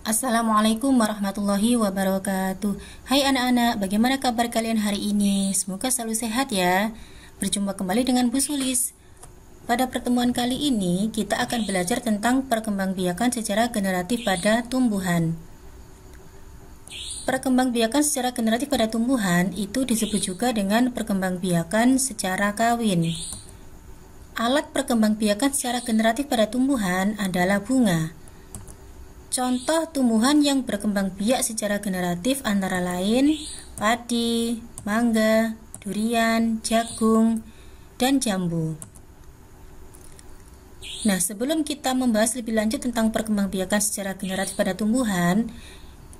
Assalamualaikum warahmatullahi wabarakatuh. Hai anak-anak, bagaimana kabar kalian hari ini? Semoga selalu sehat ya. Berjumpa kembali dengan Bu Sulis. Pada pertemuan kali ini, kita akan belajar tentang perkembangbiakan secara generatif pada tumbuhan. Perkembangbiakan secara generatif pada tumbuhan itu disebut juga dengan perkembangbiakan secara kawin. Alat perkembangbiakan secara generatif pada tumbuhan adalah bunga. Contoh tumbuhan yang berkembang biak secara generatif antara lain padi, mangga, durian, jagung, dan jambu. Nah, sebelum kita membahas lebih lanjut tentang perkembangbiakan secara generatif pada tumbuhan,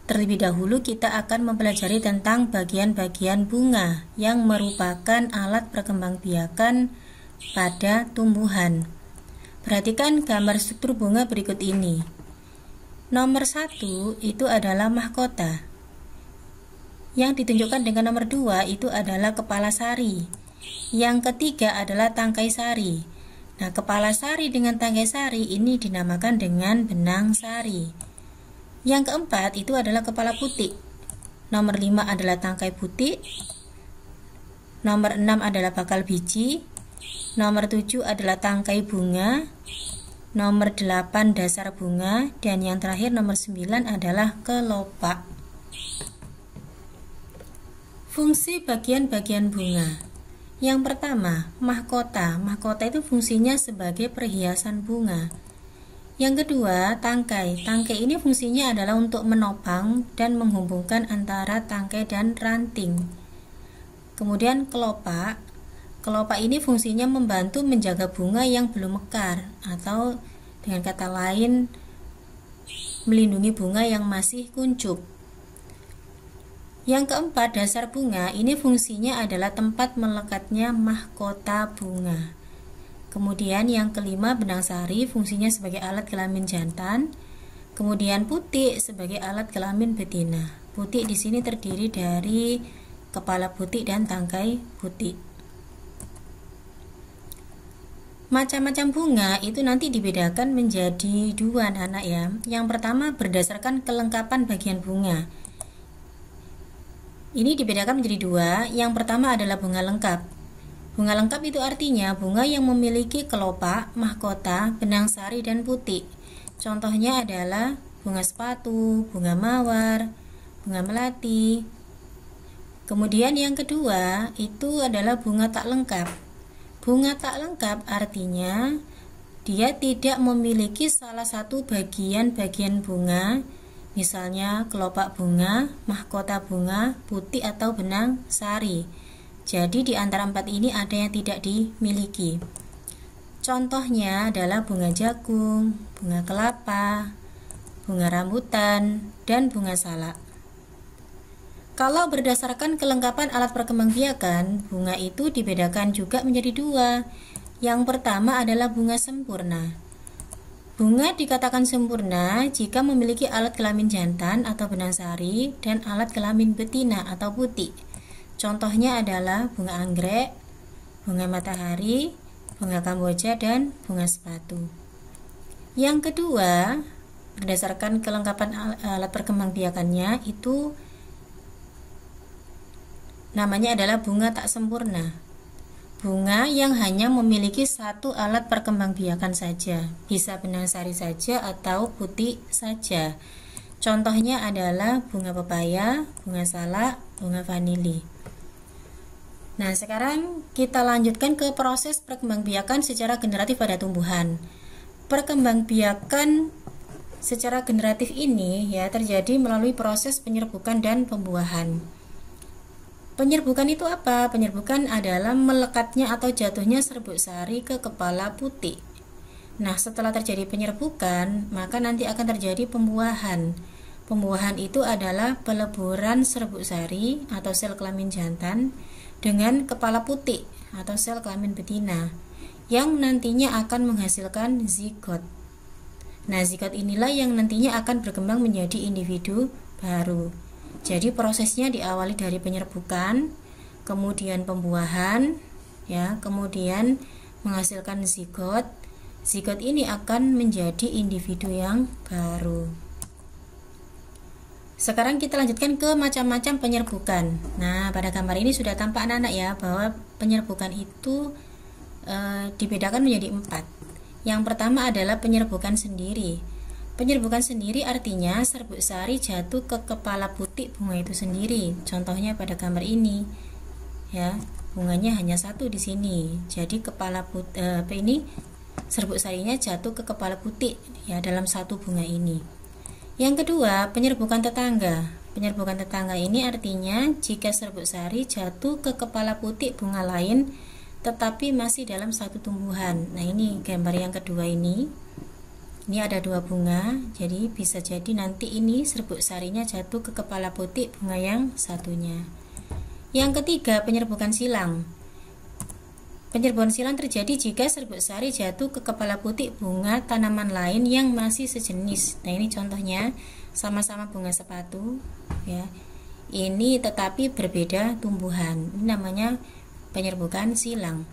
terlebih dahulu kita akan mempelajari tentang bagian-bagian bunga yang merupakan alat perkembangbiakan pada tumbuhan. Perhatikan gambar struktur bunga berikut ini. Nomor 1 itu adalah mahkota. Yang ditunjukkan dengan nomor 2 itu adalah kepala sari. Yang ketiga adalah tangkai sari. Nah, kepala sari dengan tangkai sari ini dinamakan dengan benang sari. Yang keempat itu adalah kepala putik. Nomor 5 adalah tangkai putik. Nomor 6 adalah bakal biji. Nomor 7 adalah tangkai bunga. Nomor 8 dasar bunga, dan yang terakhir nomor 9 adalah kelopak. Fungsi bagian-bagian bunga. Yang pertama, mahkota. Mahkota itu fungsinya sebagai perhiasan bunga. Yang kedua, tangkai. Tangkai ini fungsinya adalah untuk menopang dan menghubungkan antara tangkai dan ranting. Kemudian kelopak. Kelopak ini fungsinya membantu menjaga bunga yang belum mekar, atau dengan kata lain melindungi bunga yang masih kuncup. Yang keempat, dasar bunga ini fungsinya adalah tempat melekatnya mahkota bunga. Kemudian yang kelima, benang sari fungsinya sebagai alat kelamin jantan. Kemudian putik sebagai alat kelamin betina. Putik di sini terdiri dari kepala putik dan tangkai putik. Macam-macam bunga itu nanti dibedakan menjadi dua anak ya. Yang pertama berdasarkan kelengkapan bagian bunga. Ini dibedakan menjadi dua. Yang pertama adalah bunga lengkap. Bunga lengkap itu artinya bunga yang memiliki kelopak, mahkota, benang sari, dan putik. Contohnya adalah bunga sepatu, bunga mawar, bunga melati. Kemudian yang kedua itu adalah bunga tak lengkap. Bunga tak lengkap artinya dia tidak memiliki salah satu bagian-bagian bunga, misalnya kelopak bunga, mahkota bunga, putik atau benang sari. Jadi di antara empat ini ada yang tidak dimiliki. Contohnya adalah bunga jagung, bunga kelapa, bunga rambutan, dan bunga salak. Kalau berdasarkan kelengkapan alat perkembangbiakan, bunga itu dibedakan juga menjadi dua. Yang pertama adalah bunga sempurna. Bunga dikatakan sempurna jika memiliki alat kelamin jantan atau benang sari dan alat kelamin betina atau putik. Contohnya adalah bunga anggrek, bunga matahari, bunga kamboja, dan bunga sepatu. Yang kedua, berdasarkan kelengkapan alat perkembangbiakannya itu namanya adalah bunga tak sempurna. Bunga yang hanya memiliki satu alat perkembangbiakan saja, bisa benang sari saja atau putik saja. Contohnya adalah bunga pepaya, bunga salak, bunga vanili. Nah, sekarang kita lanjutkan ke proses perkembangbiakan secara generatif pada tumbuhan. Perkembangbiakan secara generatif ini ya terjadi melalui proses penyerbukan dan pembuahan. Penyerbukan itu apa? Penyerbukan adalah melekatnya atau jatuhnya serbuk sari ke kepala putik. Nah, setelah terjadi penyerbukan, maka nanti akan terjadi pembuahan. Pembuahan itu adalah peleburan serbuk sari atau sel kelamin jantan dengan kepala putik atau sel kelamin betina yang nantinya akan menghasilkan zigot. Nah, zigot inilah yang nantinya akan berkembang menjadi individu baru. Jadi prosesnya diawali dari penyerbukan, kemudian pembuahan, ya, kemudian menghasilkan zigot. Zigot ini akan menjadi individu yang baru. Sekarang kita lanjutkan ke macam-macam penyerbukan. Nah, pada gambar ini sudah tampak anak-anak ya bahwa penyerbukan itu dibedakan menjadi 4. Yang pertama adalah penyerbukan sendiri. Penyerbukan sendiri artinya serbuk sari jatuh ke kepala putik bunga itu sendiri. Contohnya pada gambar ini, ya, bunganya hanya satu di sini. Jadi kepala ini serbuk sarinya jatuh ke kepala putik ya dalam satu bunga ini. Yang kedua, penyerbukan tetangga. Penyerbukan tetangga ini artinya jika serbuk sari jatuh ke kepala putik bunga lain tetapi masih dalam satu tumbuhan. Nah, ini gambar yang kedua ini. Ini ada 2 bunga, jadi bisa jadi nanti ini serbuk sarinya jatuh ke kepala putik bunga yang satunya. Yang ketiga, penyerbukan silang. Penyerbukan silang terjadi jika serbuk sari jatuh ke kepala putik bunga tanaman lain yang masih sejenis. Nah, ini contohnya sama-sama bunga sepatu ya. Ini tetapi berbeda tumbuhan. Ini namanya penyerbukan silang.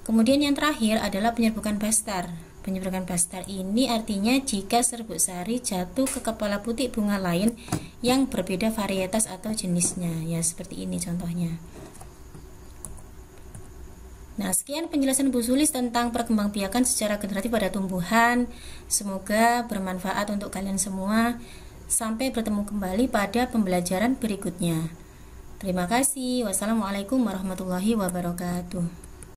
Kemudian yang terakhir adalah penyerbukan bastar. Penyerbukan bastar ini artinya jika serbuk sari jatuh ke kepala putik bunga lain yang berbeda varietas atau jenisnya. Ya, seperti ini contohnya. Nah, sekian penjelasan Bu Sulis tentang perkembangbiakan secara generatif pada tumbuhan. Semoga bermanfaat untuk kalian semua. Sampai bertemu kembali pada pembelajaran berikutnya. Terima kasih. Wassalamualaikum warahmatullahi wabarakatuh.